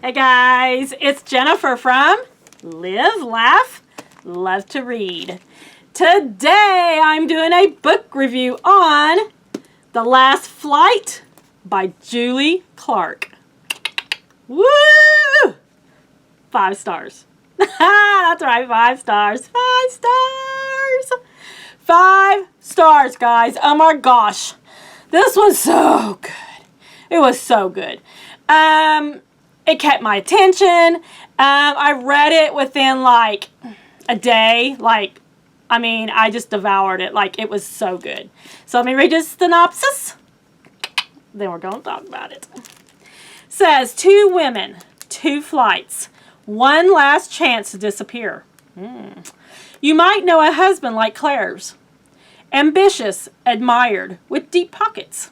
Hey guys, it's Jennifer from Live, Laugh, Love to Read. Today I'm doing a book review on The Last Flight by Julie Clark. Woo! 5 stars. That's right, 5 stars. 5 stars. 5 stars, guys. Oh my gosh. This was so good. It was so good. It kept my attention. I read it within like a day. I just devoured it. Like, it was so good. So let me read the synopsis. Then we're going to talk about it. It says, 2 women, 2 flights, 1 last chance to disappear. You might know a husband like Claire's. Ambitious, admired, with deep pockets.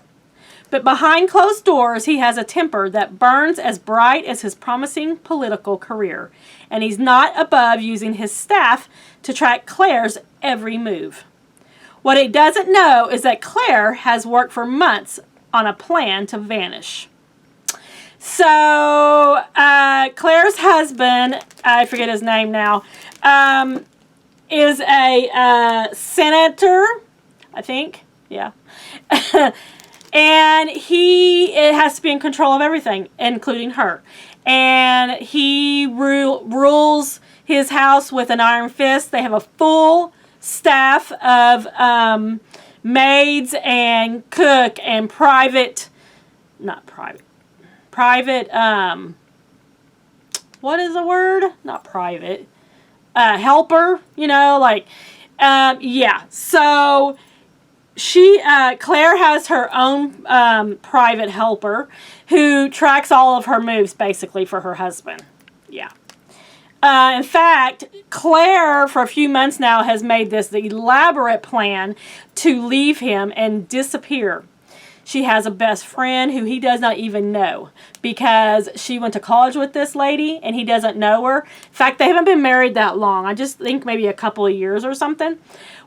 But behind closed doors, he has a temper that burns as bright as his promising political career. And he's not above using his staff to track Claire's every move. What he doesn't know is that Claire has worked for months on a plan to vanish. So, Claire's husband, I forget his name now, is a senator, I think. Yeah. And it has to be in control of everything, including her. And he rules his house with an iron fist. They have a full staff of maids and cook and private, what is the word? Not private. Helper, yeah. So Claire has her own private helper who tracks all of her moves, basically, for her husband. Yeah. In fact, Claire, for a few months now, has made this elaborate plan to leave him and disappear. She has a best friend who he does not even know because she went to college with this lady and he doesn't know her. In fact, they haven't been married that long. I just think maybe a couple of years or something.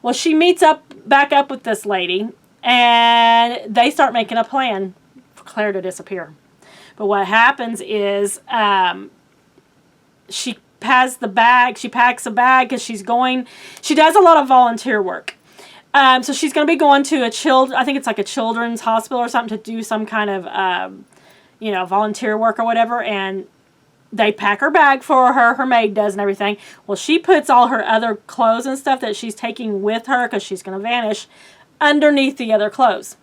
Well, she meets back up with this lady and they start making a plan for Claire to disappear. But what happens is she packs a bag because she does a lot of volunteer work. So she's going to be going to I think it's like a children's hospital or something to do some kind of, volunteer work or whatever. And they pack her bag for her. Her maid does and everything. Well, she puts all her other clothes and stuff that she's taking with her because she's going to vanish underneath the other clothes.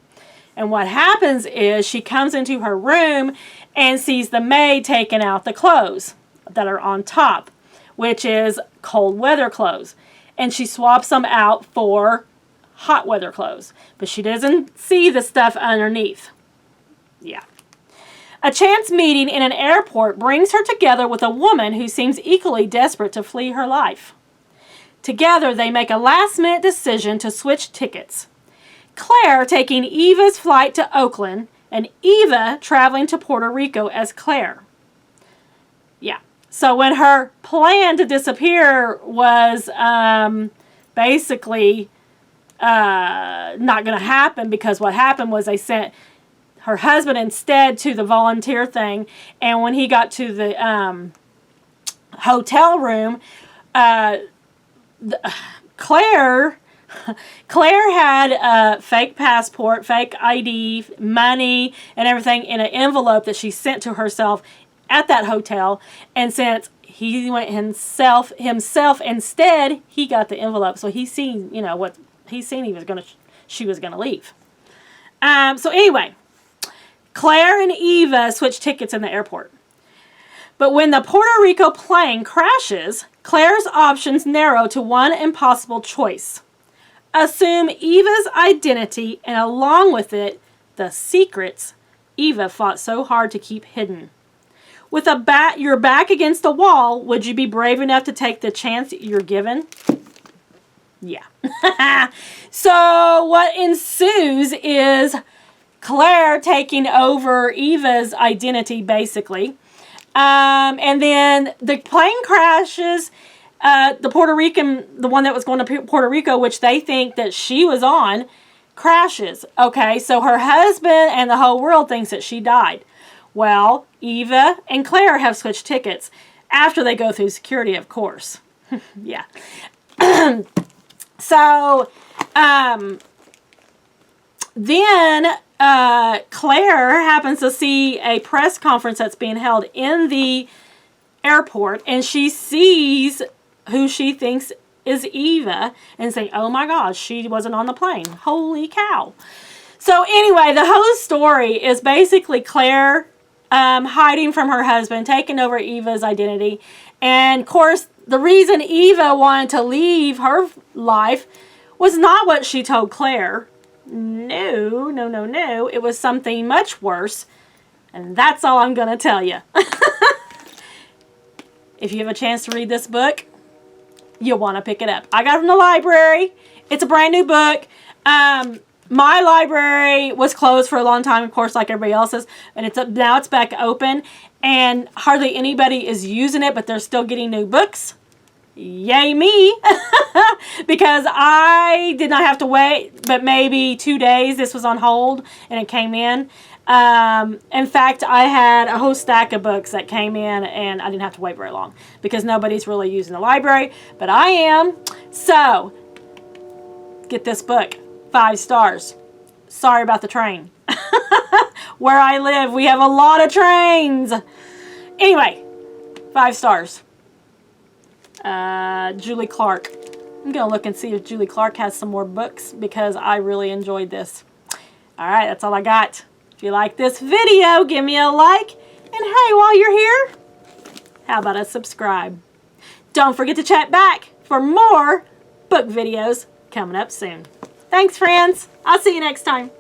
And what happens is she comes into her room and sees the maid taking out the clothes that are on top, which is cold weather clothes. And she swaps them out for hot weather clothes, but she doesn't see the stuff underneath. Yeah. A chance meeting in an airport brings her together with a woman who seems equally desperate to flee her life. Together, they make a last-minute decision to switch tickets. Claire taking Eva's flight to Oakland, and Eva traveling to Puerto Rico as Claire. Yeah. So when her plan to disappear was basically not going to happen, because what happened was they sent her husband instead to the volunteer thing, and when he got to the hotel room, Claire had a fake passport, fake ID, money, and everything in an envelope that she sent to herself at that hotel, and since he went himself instead, he got the envelope, so he seen, what he seen she was gonna leave. So anyway, Claire and Eva switch tickets in the airport. But when the Puerto Rico plane crashes, Claire's options narrow to one impossible choice. Assume Eva's identity and along with it, the secrets Eva fought so hard to keep hidden. With your back against the wall, would you be brave enough to take the chance you're given? Yeah. So what ensues is Claire taking over Eva's identity, basically. And then the plane crashes. The one that was going to Puerto Rico, which they think that she was on, crashes. Okay, so her husband and the whole world thinks that she died. Well, Eva and Claire have switched tickets after they go through security, of course. Yeah. So, then Claire happens to see a press conference that's being held in the airport, and she sees who she thinks is Eva and saying, oh my gosh, she wasn't on the plane. Holy cow. So anyway, the whole story is basically Claire hiding from her husband, taking over Eva's identity. And of course, the reason Eva wanted to leave her life was not what she told Claire. No, no, no, no. It was something much worse. And that's all I'm going to tell you. If you have a chance to read this book, you'll want to pick it up. I got it from the library. It's a brand new book. My library was closed for a long time, of course, like everybody else's, and now it's back open, and hardly anybody is using it, but they're still getting new books. Yay me! Because I did not have to wait, but maybe 2 days. This was on hold, and it came in. In fact, I had a whole stack of books that came in, and I didn't have to wait very long because nobody's really using the library, but I am. So, get this book. 5 stars. Sorry about the train. Where I live, we have a lot of trains. Anyway, 5 stars. Julie Clark. I'm going to look and see if Julie Clark has some more books because I really enjoyed this. Alright, that's all I got. If you like this video, give me a like. And hey, while you're here, how about a subscribe? Don't forget to chat back for more book videos coming up soon. Thanks, friends. I'll see you next time.